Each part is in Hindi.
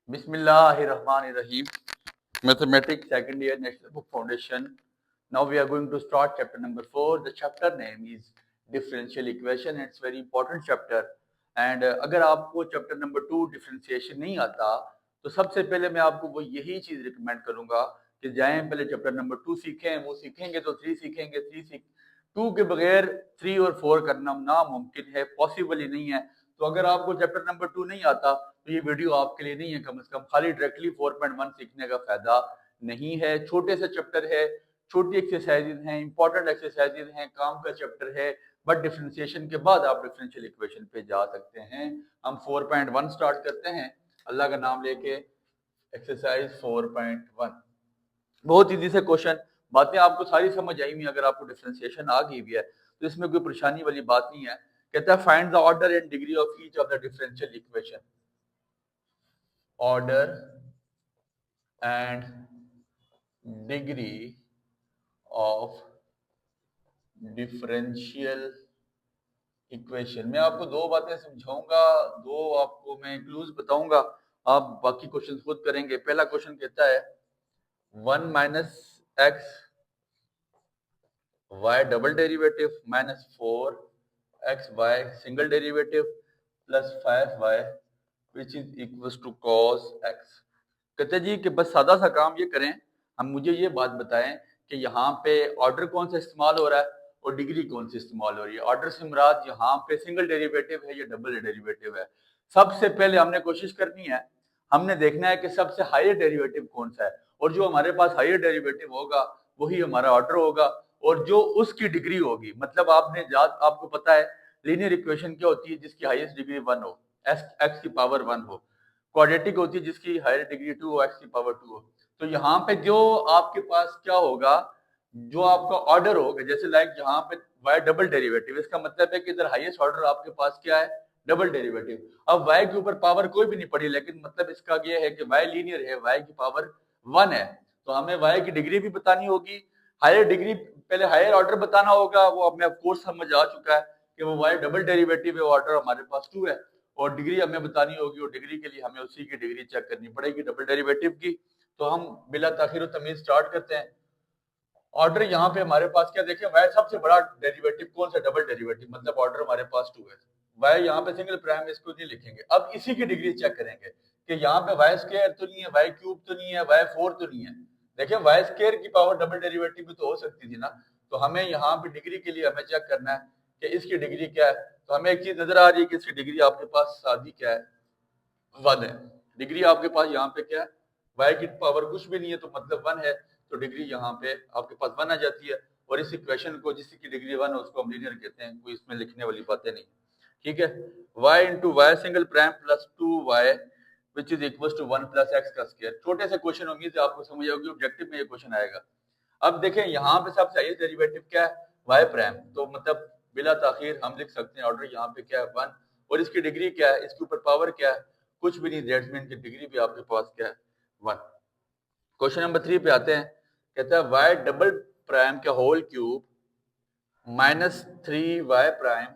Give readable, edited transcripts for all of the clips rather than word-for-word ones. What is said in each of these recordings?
Bismillahirrahmanirrahim. Mathematics second year National Book Foundation. Now we are going to start chapter number 4. The chapter name is differential equation. It's very important chapter. And अगर आपको चैप्टर नंबर 2 डिफरेंशिएशन नहीं आता तो सबसे पहले मैं आपको वो यही चीज रिकमेंड करूंगा कि जाएं पहले चैप्टर नंबर 2 सीखें, वो सीखेंगे तो 3 सीखेंगे, 2 के बगैर 3 और 4 करना नामुमकिन है, पॉसिबल ही नहीं है। तो अगर आपको चैप्टर नंबर 2 नहीं आता तो ये वीडियो आपके लिए नहीं है। कम से कम खाली डायरेक्टली 4.1 सीखने का फायदा नहीं है। छोटे से चैप्टर है, छोटी एक्सरसाइजेज हैं, इंपॉर्टेंट एक्सरसाइजेज हैं, काम का चैप्टर है, बट डिफरेंशिएशन के बाद आप डिफरेंशियल इक्वेशन पे जा सकते हैं। हम 4.1 स्टार्ट करते हैं अल्लाह का नाम लेके। एक्सरसाइज 4.1 बहुत इजी से क्वेश्चन, बातें आपको सारी समझ आई हुई। अगर आपको डिफरेंशिएशन आ गई भी है तो इसमें कोई परेशानी वाली बात नहीं है। कहता है find the order and degree of each of the differential equation. Order and degree of differential equation. मैं आपको दो बातें समझाऊंगा, दो आपको मैं क्लूज बताऊंगा, आप बाकी क्वेश्चन खुद करेंगे। पहला क्वेश्चन कहता है 1 minus x y double derivative minus 4 x y single derivative plus 5 y which is equal to cos x. कहते जी कि बस सादा सा काम ये करें, हम मुझे ये बात बताएं कि यहाँ पे ऑर्डर कौन सा इस्तेमाल हो रहा है और डिग्री कौन सी इस्तेमाल हो रही है। ऑर्डर से मुराद यहाँ पे सिंगल डेरिवेटिव है या डबल डेरिवेटिव है। सबसे पहले हमने कोशिश करनी है, हमने देखना है कि सबसे हाईएस्ट डेरिवेटिव कौन सा है, और जो हमारे पास हाईएस्ट डेरिवेटिव होगा वही हमारा ऑर्डर होगा, और जो उसकी डिग्री होगी, मतलब आपको पता है लीनियर इक्वेशन क्या होती है जिसकी हाईएस्ट डिग्री 1 हो, एक्स की पावर 1 हो। क्वाड्रेटिक होती है जिसकी हायर डिग्री 2 हो, एक्स की पावर 2 हो। तो यहाँ पे जो आपके पास क्या होगा, जो आपका ऑर्डर होगा, जैसे लाइक यहाँ पे y डबल डेरिवेटिव, इसका मतलब है कि इधर हाईएस्ट ऑर्डर आपके पास क्या है, डबल डेरिवेटिव। अब y के ऊपर पावर कोई भी नहीं पड़ी, लेकिन मतलब इसका ये है कि y लीनियर है, y की पावर 1 है, तो हमें y की डिग्री भी बतानी होगी। हायर डिग्री पहले हायर ऑर्डर बताना होगा, वो अब मैं कोर्स समझ आ चुका है कि वो y डबल डेरिवेटिव है, ऑर्डर हमारे पास 2 है, और डिग्री हमें बतानी होगी, और डिग्री के लिए हमें उसी की डिग्री चेक करनी पड़ेगी डबल डेरिवेटिव की। तो हम बिला ताखिर तमीज स्टार्ट करते हैं। ऑर्डर यहाँ पे हमारे पास क्या देखें, वाई सबसे बड़ा डेरिवेटिव कौन सा, डबल डेरिवेटिव, मतलब ऑर्डर हमारे पास 2 है। वाई यहाँ पे सिंगल प्राइम, इसको नहीं लिखेंगे। अब इसी की डिग्री चेक करेंगे कि यहाँ पे वाई स्क्वायर तो नहीं है, वाई क्यूब तो नहीं है, वाई 4 तो नहीं है। देखिए वाई स्क्वायर की पावर डबल डेरिवेटिव भी तो हो सकती थी ना। तो हमें यहाँ पे डिग्री के लिए हमें चेक करना है कि इसकी डिग्री क्या है। तो हमें एक चीज नजर आ रही है कि इसकी डिग्री आपके पास सादी क्या है, 1 है। डिग्री आपके पास यहाँ पे क्या है, y की पावर कुछ भी नहीं है, तो मतलब 1 है, तो डिग्री यहाँ पे आपके पास 1 आ जाती है। और इस इक्वेशन को जिसकी डिग्री 1 है उसको हम लीनियर कहते हैं, कोई इसमें लिखने वाली बातें नहीं। ठीक है, y into y single prime plus 2y which is equal to 1 plus x का स्क्वायर। छोटे से क्वेश्चन, उम्मीद है आपको समझ आएगी, ऑब्जेक्टिव में ये क्वेश्चन आएगा। अब देखें यहाँ पे सबसे हाईएस्ट डेरिवेटिव क्या है, y प्राइम, तो मतलब बिला ताखिर हम लिख सकते हैं ऑर्डर यहाँ पे क्या है 1, और इसकी डिग्री क्या है, इसके ऊपर पावर क्या है, कुछ भी नहीं, दैट्स मीन की डिग्री भी आपके पास क्या है 1। क्वेश्चन नंबर 3 पे आते हैं। कहता है y डबल प्राइम का whole cube minus 3y prime,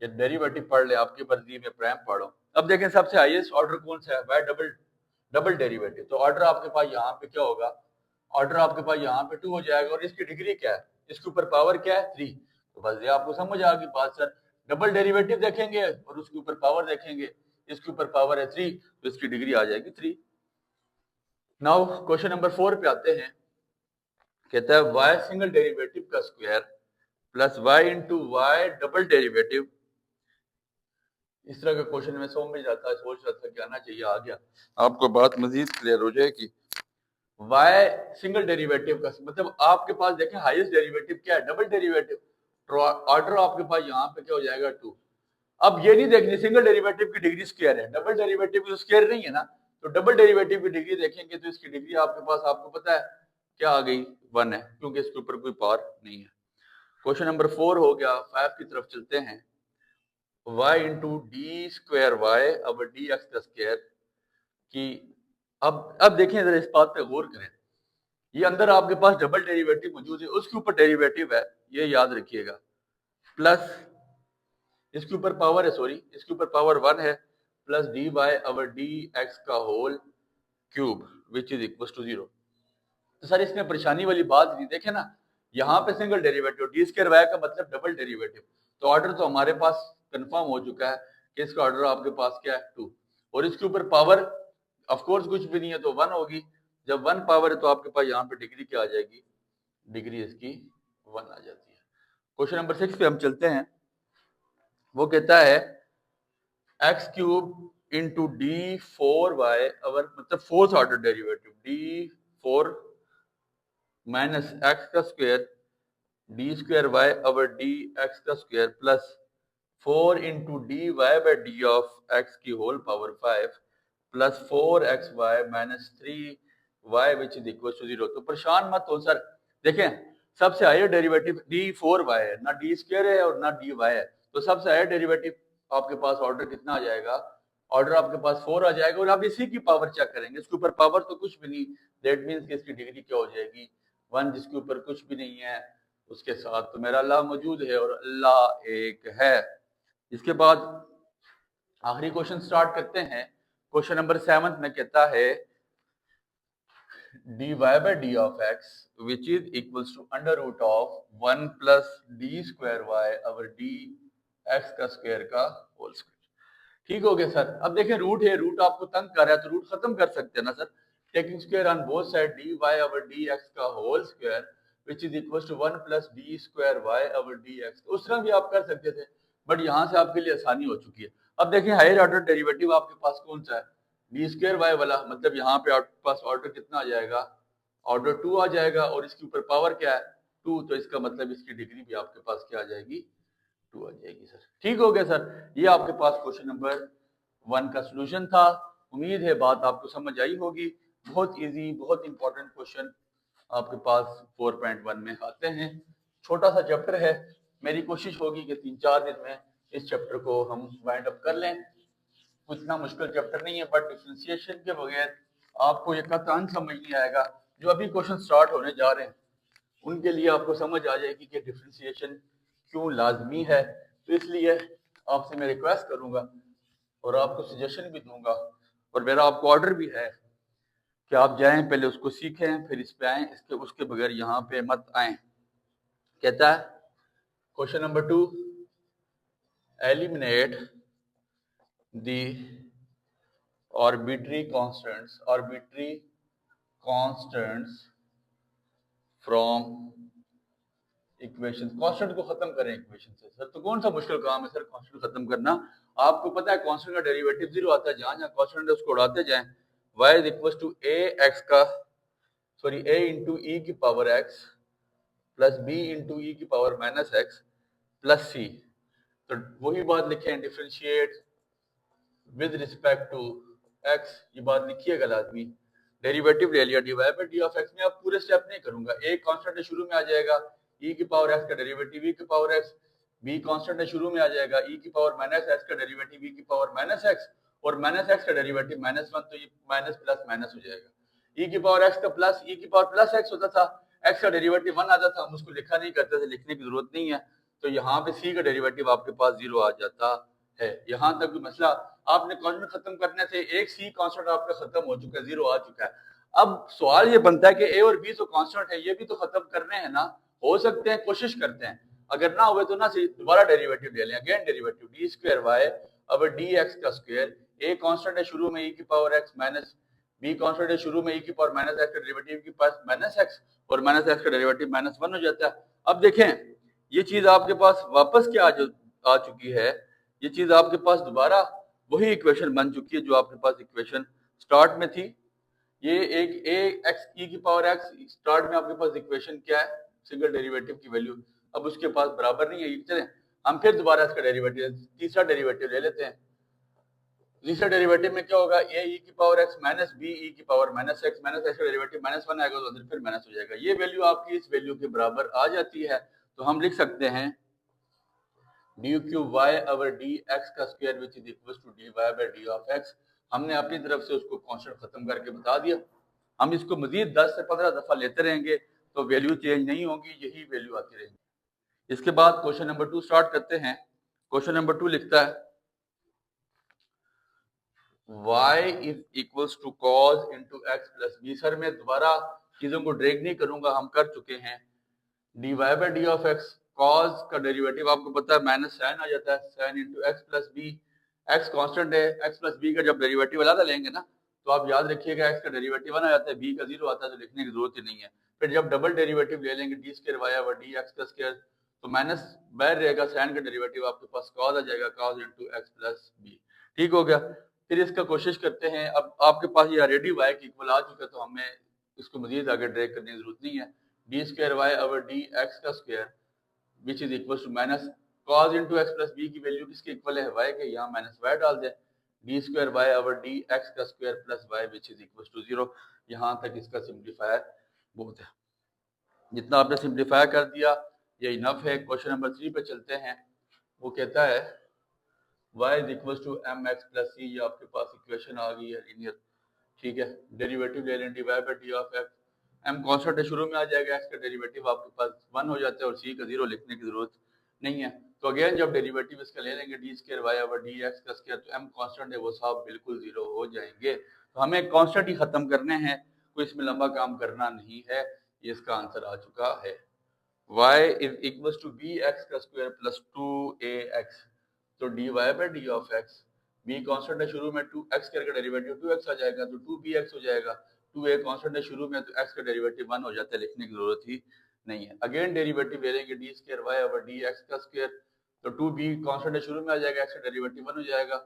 ये डेरिवेटिव पढ़ ले, आपकी मर्जी में प्राइम पढ़ो। अब देखें सबसे हाईएस्ट ऑर्डर कौन सा है, y डबल डबल डेरिवेटिव, तो ऑर्डर आपके पास यहाँ पे क्या होगा, ऑर्डर आपके पास यहाँ पे 2 हो जाएगा, और इसकी डिग्री क्या है, इसके ऊपर पावर क्या है 3। तो बस ये आपको समझ आ गई बात सर। डबल डेरिवेटिव देखेंगे और उसके ऊपर पावर देखेंगे, इसके ऊपर पावर है 3, तो इसकी डिग्री आ जाएगी 3। नाउ क्वेश्चन नंबर 4 पे आते हैं। कहता है y सिंगल डेरिवेटिव का square plus y into y double derivative. इस तरह का क्वेश्चन में समझ जाता है, सोच रहा था कि आना चाहिए, आ गया, आपको बात मजीद क्लियर हो जाएगी। y सिंगल डेरिवेटिव का मतलब आपके पास देखें हाईएस्ट डेरिवेटिव क्या है, डबल डेरिवेटिव, तो ऑर्डर आपके पास यहाँ पे क्या हो जाएगा 2। अब ये नहीं देखनी सिंगल डेरिवेटिव की डिग्री स्क्वायर है, डबल डेरिवेटिव की स्क्वायर नहीं है ना, तो डबल डेरिवेटिव की डिग्री देखेंगे तो इसकी डिग्री आपके पास आपको पता है क्या आ गई 1 है, क्योंकि इसके ऊपर कोई पावर नहीं है। क्वेश्चन नंबर 4 हो गया। 5 की तरफ चलते हैं। y into d square y अब डी एक्स का स्क्वायर की। अब देखें जरा, इस बात पे गौर करें, ये अंदर आपके पास डबल डेरिवेटिव मौजूद है, उसके ऊपर डेरिवेटिव है, ये याद रखिएगा, प्लस इसके ऊपर पावर है, सॉरी इसके ऊपर पावर 1 है, plus d y over d x का whole cube which is equal to 0। तो सर इसमें परेशानी वाली बात नहीं, देखे ना यहाँ पे single derivative, d square y का मतलब डबल डेरिवेटिव, तो ऑर्डर तो हमारे पास कंफर्म हो चुका है कि इसका ऑर्डर आपके पास क्या है 2, और इसके ऊपर पावर ऑफ कोर्स कुछ भी नहीं है तो 1 होगी। जब 1 पावर है तो आपके पास यहाँ पे डिग्री क्या आ जाएगी, डिग्री इसकी 1 आ जाती है। क्वेश्चन नंबर 6 पे हम चलते हैं। वो कहता है x cube into d 4y over मतलब fourth order derivative d 4 minus x का square d square y over d x का square plus 4 into d y by d of x की whole power 5 plus 4 XY minus 3y which is equal to 0। तो परेशान मत हो सर, देखें सबसे हायर डेरिवेटिव d4y है, ना डी स्क्वायर है और ना dy है, तो सबसे हायर डेरिवेटिव आपके पास ऑर्डर कितना आ जाएगा, ऑर्डर आपके पास 4 आ जाएगा, और आप इसी की पावर चेक करेंगे, इसके ऊपर पावर तो कुछ भी नहीं, दैट मीन्स कि इसकी डिग्री क्या हो जाएगी 1, जिसके ऊपर कुछ भी नहीं है उसके साथ तो मेरा अल्लाह मौजूद है और अल्लाह एक है। इसके बाद आखिरी क्वेश्चन स्टार्ट करते हैं। क्वेश्चन नंबर 7 में कहता है dy by d of x which is equals to under root of 1 plus d square y over d x का स्क्वायर का होल स्क्वायर। ठीक हो गया सर। अब देखें रूट है, रूट आपको तंग कर रहा है तो रूट खत्म कर सकते हैं ना sir, taking square on both side dy over dx का whole square which is equals to 1 plus d square y over dx। उस तरह भी आप कर सकते थे बट यहाँ से आपके लिए आसानी हो चुकी है। अब देखें हायर ऑर्डर डेरिवेटिव आपके पास कौन सा है, डी स्क्वायर वाई वाला, मतलब यहाँ पे आपके पास ऑर्डर कितना आ जाएगा, ऑर्डर 2 आ जाएगा, और इसके ऊपर पावर क्या है 2, तो इसका मतलब इसकी डिग्री भी आपके पास क्या आ जाएगी 2 आ जाएगी सर। ठीक हो गया सर, ये आपके पास क्वेश्चन नंबर 1 का सोल्यूशन था। उम्मीद है बात आपको समझ आई होगी। बहुत इजी, बहुत इंपॉर्टेंट क्वेश्चन आपके पास 4.1 में आते हैं। छोटा सा चैप्टर है, मेरी कोशिश होगी कि 3-4 दिन में इस चैप्टर को हम वाइंड अप कर लें। उतना मुश्किल चैप्टर नहीं है बट डिफरेंशिएशन के बगैर आपको ये कतई समझ नहीं आएगा। जो अभी क्वेश्चन स्टार्ट होने जा रहे हैं उनके लिए आपको समझ आ जाएगी कि डिफरेंशिएशन क्यों लाजमी है। तो इसलिए आपसे मैं रिक्वेस्ट करूंगा और आपको सजेशन भी दूंगा, और मेरा आपको ऑर्डर भी है कि आप जाएं पहले उसको सीखें फिर इस पे आए, इसके उसके बगैर यहाँ पे मत आए। कहता है question number 2, eliminate the arbitrary constants from equation. Constant को खत्म करें इक्वेशन से। सर तो कौन सा मुश्किल काम है सर कांस्टेंट खत्म करना, आपको पता है कांस्टेंट का डेरिवेटिव 0 आता है, जहां जहां कांस्टेंट है उसको उड़ाते जाएं। y is equal to a x का सॉरी a इंटू ई की power x plus b into e की power minus x plus c। तो वही बात लिखे हैं, differentiate with respect to x, ये बात लिखिएगा लाजमी। डेरिवेटिव ले लिया dy by d of x में, अब पूरे स्टेप नहीं करूंगा, एक कांस्टेंट है शुरू में आ जाएगा e की पावर x का डेरिवेटिव e की पावर x, b कांस्टेंट है शुरू में आ जाएगा e की पावर माइनस x का डेरिवेटिव e की पावर माइनस x, और माइनस x का डेरिवेटिव -1, तो ये माइनस प्लस माइनस हो जाएगा। e की पावर x का प्लस e की पावर प्लस x होता था, x का डेरिवेटिव 1 आता था, हम उसको लिखा नहीं करते थे, लिखने की जरूरत नहीं है, तो यहाँ पे c का डेरिवेटिव आपके पास 0 आ जाता है। यहाँ तक भी मसला, आपने कांस्टेंट खत्म करने से एक सी कांस्टेंट आपका खत्म हो चुका है, 0 आ चुका है। अब सवाल ये बनता है कि ए और बी तो कांस्टेंट है, ये भी तो खत्म करने हैं ना, हो सकते हैं, कोशिश करते हैं, अगर ना हुए तो ना दोबारा डेरिवेटिव ले लें, again derivative d square y अब डी एक्स का स्क्वायर, ए कांस्टेंट है शुरू में e की power x minus B constant है शुरू में e की पावर माइनस x का डेरिवेटिव की पास माइनस x, और माइनस x का डेरिवेटिव -1 हो जाता है। अब देखें ये चीज आपके पास वापस क्या आ चुकी है, ये चीज आपके पास दोबारा वही इक्वेशन बन चुकी है जो आपके पास इक्वेशन स्टार्ट में थी। ये एक ए एक्स ई की पावर एक्स, स्टार्ट में आपके पास इक्वेशन क्या है, सिंगल डेरिवेटिव की वैल्यू, अब उसके पास बराबर नहीं है। चलें हम फिर दोबारा इसका डेरिवेटिव, तीसरा डेरिवेटिव ले लेते हैं। तीसरा डेरिवेटिव में क्या होगा, ए ई की power x minus B e की पावर माइनस एक्स का डेरिवेटिव -1 आएगा तो फिर माइनस हो जाएगा। ये वैल्यू आपकी इस वैल्यू के बराबर आ जाती है, तो हम लिख सकते हैं d cube y over d x का square which is equal to d y by d of x. हमने अपनी तरफ से उसको कांस्टेंट खत्म करके बता दिया। हम इसको मजीद 10 से 15 दफा लेते रहेंगे तो वैल्यू चेंज नहीं होगी, यही वैल्यू आती रहेगी। इसके बाद क्वेश्चन नंबर 2 स्टार्ट करते हैं। क्वेश्चन नंबर 2 लिखता है y is equals to cos into x plus b. Sir मैं दोबारा चीजों को ड्रैग नहीं करूंगा, हम कर चुके हैं। D y by d of x, cos का डेरिवेटिव आपको पता है माइनस साइन आ जाता है, sine into x plus b. X constant है, एक्स प्लस बी का जब डेरिवेटिव अलग लेंगे ना तो आप याद रखिएगा एक्स का डेरिवेटिव वन आ जाता है, बी का जीरो आता है, तो लिखने की जरूरत ही नहीं है। फिर जब डबल डेरिवेटिव ले लेंगे d square y over d x का स्क्वायर, तो माइनस बाहर रहेगा, साइन का डेरिवेटिव आपके पास कॉस आ जाएगा, cos into x plus b. ठीक हो गया। फिर इसका कोशिश करते हैं, अब आपके पास ये ऑलरेडी वाई की इक्वल आ चुका है, तो हमें इसको मजीद आगे ड्रैग करने की जरूरत नहीं है। D square y over d x का square which is equal to minus cos into x plus b की वैल्यू किसके इक्वल है, वाई के, यहाँ माइनस वाई डाल दें, d square y over d x का square plus y which is equal to zero. यहाँ तक इसका सिंप्लीफायर बहुत है, जितना आपने सिंप्लीफाई कर दिया ये इनफ है। क्वेश्चन नंबर 3 पे चलते हैं। वो कहता है y is equal to m x plus c, ये आपके पास इक्वेशन आ गई है लीनियर। ठीक है, डेरिवेटिव ले लें, d y by d of x, m constant है, शुरू में आ जाएगा, एक्स का डेरिवेटिव आपके पास वन हो जाता है और सी का जीरो लिखने की जरूरत नहीं है। तो अगेन जब डेरिवेटिव इसका ले लेंगे d square y over d x का स्क्वायर, तो एम कॉन्स्टेंट है वो साहब बिल्कुल जीरो हो जाएंगे। तो हमें कॉन्स्टेंट ही खत्म करने हैं, कोई इसमें लंबा काम करना नहीं है। ये इसका आंसर आ चुका है। y is equals to bx का स्क्वायर प्लस 2ax, तो dy by d of x, b constant है शुरू में, 2x का डेरिवेटिव 2x आ जाएगा, तो 2bx हो जाएगा, 2a कांस्टेंट है शुरू में, तो x का डेरिवेटिव 1 हो जाता है, लिखने की जरूरत ही नहीं है। अगेन डेरिवेटिव ले लेंगे d square y over d x का स्क्वायर, तो 2b कांस्टेंट है शुरू में आ जाएगा, x का डेरिवेटिव 1 हो जाएगा,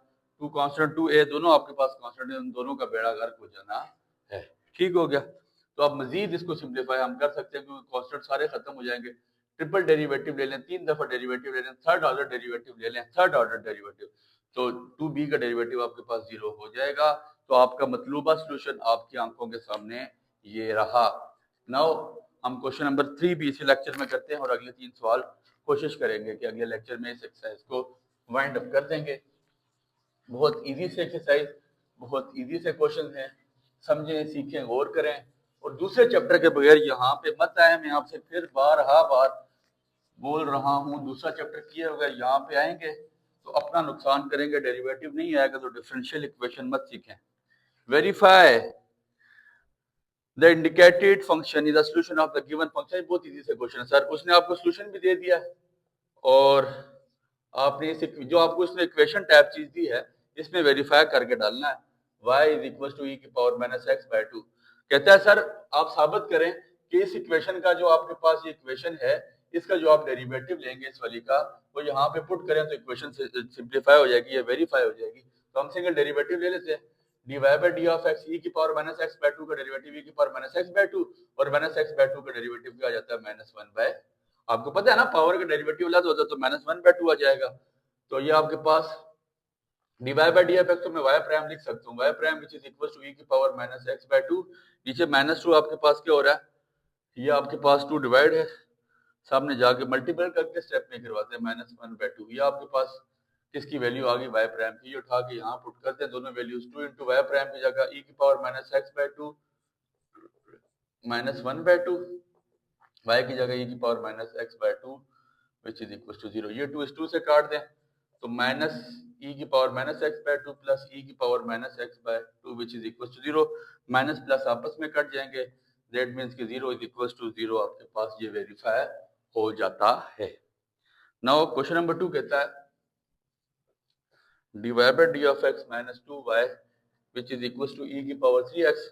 2 कांस्टेंट 2a दोनों आपके पास कांस्टेंट है, उन दोनों का बेड़ा गर्क हो जाना है। ठीक हो गया। तो अब मजीद इसको सिंप्लीफाई हम कर सकते हैं क्योंकि कांस्टेंट सारे खत्म हो जाएंगे। ट्रिपल डेरिवेटिव ले लें, 3 दफा डेरिवेटिव ले लें, थर्ड ऑर्डर डेरिवेटिव ले लें, थर्ड ऑर्डर डेरिवेटिव, तो 2b का डेरिवेटिव आपके पास जीरो हो जाएगा। तो आपका मतलूबा सॉल्यूशन आपकी आंखों के सामने ये रहा। नाउ हम क्वेश्चन नंबर 3 भी इसी लेक्चर में करते हैं और अगले 3 सवाल कोशिश करेंगे कि अगले लेक्चर में इस एक्सरसाइज को वाइंड अप कर देंगे। बहुत इजी से एक्सरसाइज, बहुत इजी से क्वेश्चन है, समझें, सीखें, गौर करें और दूसरे चैप्टर के बगैर यहाँ पे मत आए। मैं आपसे फिर बार बोल रहा हूँ, दूसरा चैप्टर किए बगैर यहाँ पे आएंगे तो अपना नुकसान करेंगे। डेरिवेटिव नहीं आएगा तो डिफरेंशियल इक्वेशन मत सीखें। Verify the indicated function is the solution of the given function. बहुत इजी से क्वेश्चन है सर, उसने आपको सॉल्यूशन भी दे दिया और आपने इस जो आपको इसने इक्वेशन टाइप चीज दी है इसमें वेरीफाई करके डालना है। y is equal to e की power minus x by to. कहता है सर आप साबित करें कि इस इक्वेशन का जो आपके पास ये इक्वेशन है इसका जो आप डेरिवेटिव लेंगे इस वाली का वो यहाँ पे पुट करें तो इक्वेशन सिंप्लीफाई हो जाएगी या वेरीफाई हो जाएगी। तो हम सिंगल डेरिवेटिव ले लेते हैं, d y by d of x e की power minus x by two का डेरिवेटिव ई की power minus x by two, और माइनस एक्स बाई टू का डेरिवेटिव क्या आ जाता है माइनस वन बाय, आपको पता है ना पावर का डेरिवेटिव अलग होता है तो माइनस वन बाय टू आ जाएगा। तो ये आपके पास d y by d f x, तो मैं वाई प्राइम लिख सकता हूँ, y prime which is equal to e की power minus x by two, नीचे माइनस टू आपके पास क्या हो रहा है, ये आपके पास टू डिवाइड है, सामने जाके मल्टीपल करके स्टेप में करवाते हैं, माइनस वन बाई टू। ये आपके पास किसकी वैल्यू आ गई, वाई प्राइम की, ये उठा के यहाँ पुट करते हैं दोनों values, two into y prime की जगह ई की power minus x by two minus one by two, y की जगह ई की power minus x by two which is equal to zero. ये टू इस टू से काट दें तो माइनस ई की power minus x by two plus e की power minus x by two which is equal to zero. Minus plus आपस में कट जाएंगे, दैट मीन्स कि zero is equal to zero आपके पास ये वेरीफाई हो जाता है। नाउ क्वेश्चन नंबर 2 कहता है d y by d of x minus two y which is equal to e की पावर थ्री एक्स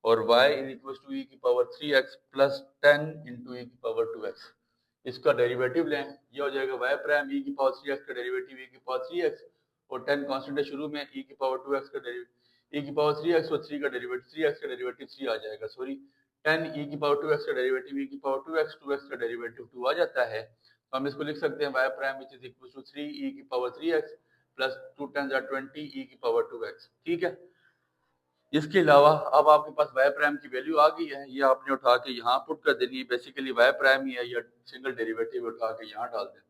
और y is equal to e की power 3x plus 10 into e की पावर 2x। इसका डेरिवेटिव लें, ये हो जाएगा y प्राइम ई की पावर 3x का डेरिवेटिव ई की पावर 3x और 10 कांस्टेंट है शुरू में, ई की पावर 2x का डेरिवेटिव ई की पावर 3x और 3 का डेरिवेटिव 3x का डेरिवेटिव 3 आ जाएगा, सॉरी 10 ई की पावर 2x का डेरिवेटिव ई की पावर 2x का डेरिवेटिव 2 आ जाता है। तो हम इसको लिख सकते हैं y prime which is equal to 3 e की पावर 3x प्लस 2 10 20 ई की पावर 2x। ठीक है, इसके अलावा अब आपके पास y प्राइम की वैल्यू आ गई है, ये आपने उठा के यहाँ पुट कर देनी है, बेसिकली y प्राइम ही है, या सिंगल डेरिवेटिव उठा के यहाँ डाल दें,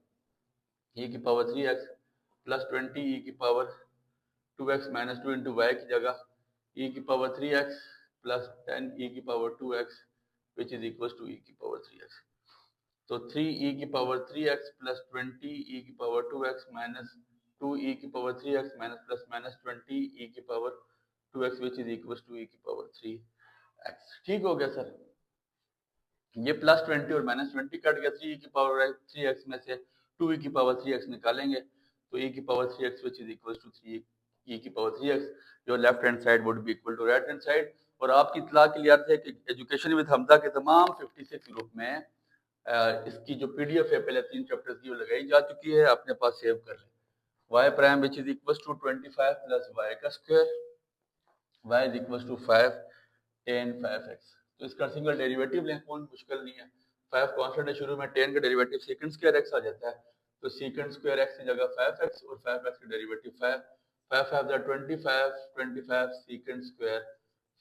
e की पावर 3x प्लस 20 e की power 2x minus 2 into Y की जगह e की पावर 3x प्लस 10 e की power 2x which is equal to e की पावर 3x। तो 3 e की पावर 3x प्लस 20 e की पावर 2x माइनस 2e की power 3x minus plus minus 20e की power 2x which is equal to e की पावर 3x। ठीक हो गया सर। ये प्लस 20 और माइनस 20 कट गया, 3e की पावर 3x में से 2e की पावर 3x निकालेंगे तो e की power 3x which is equal to 3e की power 3x। Your left hand side would be equal to right hand side. और आपकी इतला के लिए है कि एजुकेशन विद हमजा के तमाम 56 ग्रुप में इसकी जो पीडीएफ है पहले 3 चैप्टर्स की वो लगाई जा चुकी है, अपने पास सेव कर लें। y prime which is equal to 25 plus y का square, y is equal to 5 tan 5x। तो इसका सिंगल डेरिवेटिव लें, कोई मुश्किल नहीं है। 5 कांस्टेंट है शुरू में, 10 का डेरिवेटिव सेकंड स्क्वायर x आ जाता है, तो सेकंड स्क्वायर x की जगह 5x और 5x का derivative 5, 5 5 25, 25 second square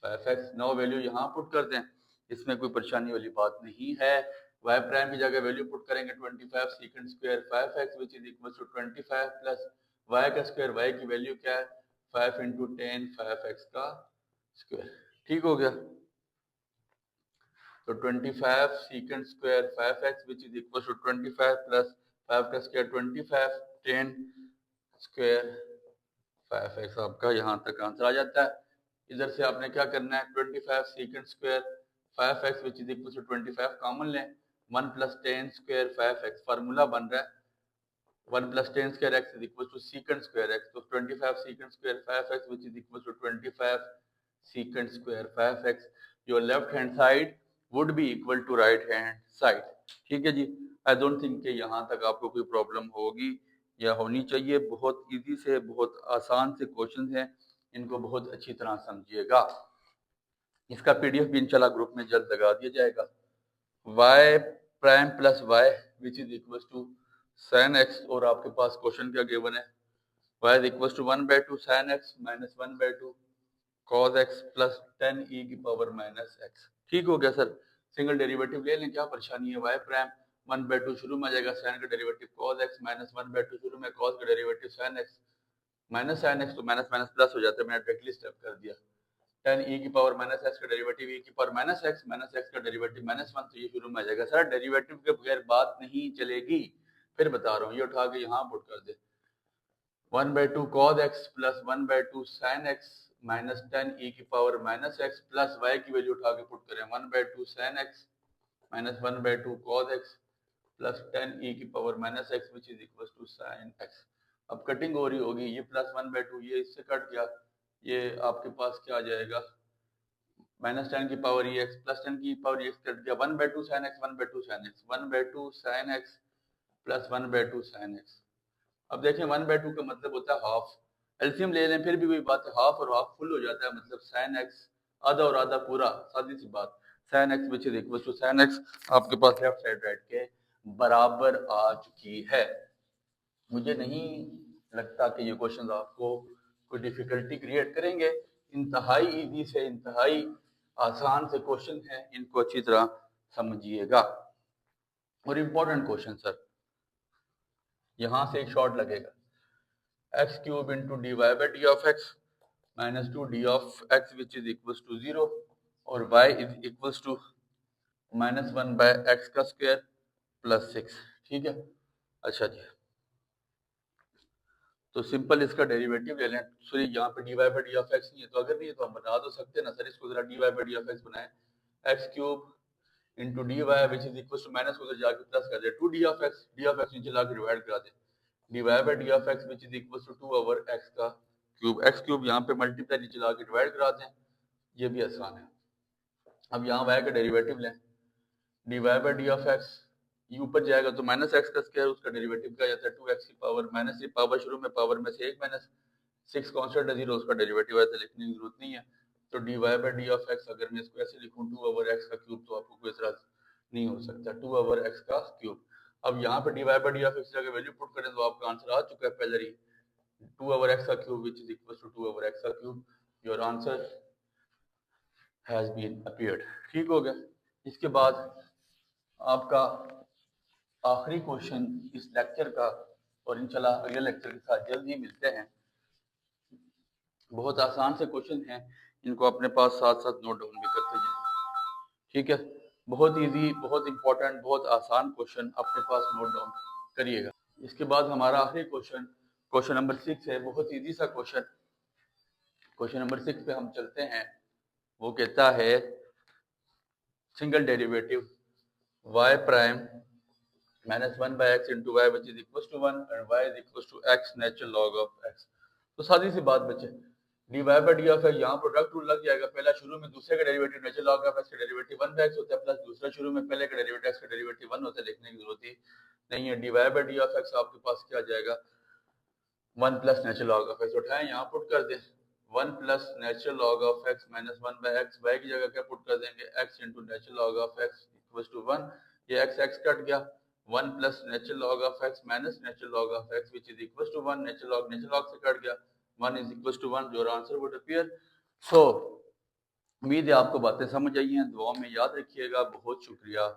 5x। Now value यहाँ पुट कर दें, इसमें कोई परेशानी वाली बात नहीं है। y प्राइम की जगह वैल्यू पुट करेंगे 25 second square 5x which is equal to 25 plus y का स्क्वायर, y की वैल्यू क्या है 5 इंटू 10 5x का स्क्वायर। ठीक हो गया। तो 25 second square 5x which is equal to 25 plus 5 का स्क्वायर 25 10 स्क्वायर 5x आपका यहाँ तक आंसर आ जाता है। इधर से आपने क्या करना है 25 second square 5x which is equal to 25 common लें, 1 प्लस 10 स्क्वायर 5x फार्मूला बन रहा है 1 plus 10 square x is equal to second square x। तो 25 second square 5x which is equal to 25 second square 5x। Your left hand side would be equal to right hand side. ठीक है जी। आई डोंट थिंक कि यहाँ तक आपको कोई प्रॉब्लम होगी या होनी चाहिए। बहुत इजी से बहुत आसान से क्वेश्चन हैं, इनको बहुत अच्छी तरह समझिएगा। इसका पीडीएफ भी इंशाल्लाह ग्रुप में जल्द लगा दिया जाएगा। y prime plus y which is equal to sin x, और आपके पास क्वेश्चन क्या गिवन है y is equal to 1/2 sin x minus 1/2 cos x plus 10e की पावर माइनस x। ठीक हो गया सर। सिंगल डेरिवेटिव ले लें, क्या परेशानी है। y प्राइम 1/2 शुरू में आ जाएगा, sin का डेरिवेटिव cos x माइनस 1/2 शुरू में cos का derivative sin x minus sin x, तो माइनस माइनस प्लस हो जाता है, मैंने डायरेक्टली स्टेप कर दिया। 10e की पावर माइनस x का डेरिवेटिव e की पावर माइनस x का डेरिवेटिव -1, तो ये शुरू में आ जाएगा। सर डेरिवेटिव के बगैर बात नहीं चलेगी, फिर बता रहा हूँ, ये उठा के यहाँ पुट कर दे 1/2 cos x प्लस 1/2 sin x माइनस 10e की power minus x plus y की वैल्यू उठा के पुट करें 1/2 sin x minus 1/2 cos x plus 10e की power minus x which is equal to sin x। अब कटिंग हो रही होगी, ये प्लस 1/2 ये इससे कट गया, ये आपके पास क्या आ जाएगा माइनस 10 की पावर एक्स प्लस 10 की पावर एक्स कट गया 1/2 sin x 1/2 sin x 1/2 sin x प्लस 1/2 sin x। अब देखें 1/2 का मतलब होता है हाफ, एलसीएम ले लें फिर भी वही बात है, हाफ और हाफ फुल हो जाता है, मतलब sin x आधा और आधा पूरा, सादी सी बात। sin x which is equal to sin x आपके पास लेफ्ट साइड राइट के बराबर आ चुकी है। मुझे नहीं लगता कि ये क्वेश्चन आपको कोई डिफिकल्टी क्रिएट करेंगे। इंतहाई इजी से इंतहाई आसान से क्वेश्चन है, इनको अच्छी तरह समझिएगा। और इम्पोर्टेंट क्वेश्चन सर, यहाँ से एक शॉर्ट लगेगा x cube into d y by d of x minus 2 d of x which is equal to 0 और y is equal to -1 by x का स्क्वायर प्लस 6। ठीक है, अच्छा जी। तो सिंपल इसका डेरिवेटिव ले लें। सॉरी यहाँ पे d y by d of x नहीं है, तो अगर नहीं है तो हम बना तो सकते हैं ना सर, इसको जरा d y by d of x बनाए x cube into d y which is equal to minus को जाके प्लस कर दे 2 डी ऑफ एक्स नीचे ला के डिवाइड करा दे d y by d of x which is equal to 2 over x cube यहाँ पे मल्टीप्लाई नीचे ला के डिवाइड करा दें, ये भी आसान है। अब यहाँ y का डेरिवेटिव लें d y by d of x, ये ऊपर जाएगा तो माइनस एक्स का स्क्वायर, उसका डेरिवेटिव क्या जाता है 2x की पावर माइनस की पावर शुरू में पावर में से 1 माइनस 6 कांस्टेंट है 0, उसका डेरिवेटिव ऐसे लिखने की जरूरत नहीं है। तो d y by d of x अगर मैं इसको ऐसे लिखूं 2 ओवर एक्स का क्यूब, तो आपको कोई एतराज नहीं हो सकता, 2 ओवर एक्स का क्यूब। अब यहाँ पे d y by d of x अगर वैल्यू पुट करें तो आपका आंसर आ चुका है पहले ही 2 ओवर एक्स का cube which is equal to 2 over x का cube. Your answer has been appeared. ठीक हो गया। इसके बाद आपका आखिरी क्वेश्चन इस लेक्चर का, और इंशाल्लाह अगले लेक्चर के साथ जल्द ही मिलते हैं। बहुत आसान से क्वेश्चन हैं, इनको अपने पास साथ साथ नोट डाउन भी करते जाएं। ठीक है, बहुत इजी, बहुत इंपॉर्टेंट, बहुत आसान क्वेश्चन अपने पास नोट डाउन करिएगा। इसके बाद हमारा आखिरी क्वेश्चन क्वेश्चन नंबर 6 है, बहुत इजी सा क्वेश्चन। क्वेश्चन नंबर 6 पे हम चलते हैं। वो कहता है single derivative y prime minus 1/x into y which is equal to 1 and y is equal to x natural log of x। तो सादी सी बात बच्चे, d y by d of x, यहाँ प्रोडक्ट रूल लग जाएगा। पहला शुरू में दूसरे का derivative natural log of x का डेरिवेटिव 1/x होता है, प्लस दूसरा शुरू में पहले का डेरिवेटिव x का डेरिवेटिव 1 होता है। लिखने की जरूरत ही नहीं है। D y by d of x आपके पास क्या आ जाएगा, 1 plus natural log of x. उठाएं यहाँ पुट कर दें, 1 plus natural log of x minus 1/x, y की जगह क्या पुट कर देंगे, x into natural log of x equal to 1। ये x कट गया, 1 plus natural log of x minus natural log of x which is equal to 1। Natural log से कट गया, 1 is equal to 1। Your answer would appear. So उम्मीद है आपको बातें समझ आई हैं। दुआ में याद रखिएगा। बहुत शुक्रिया।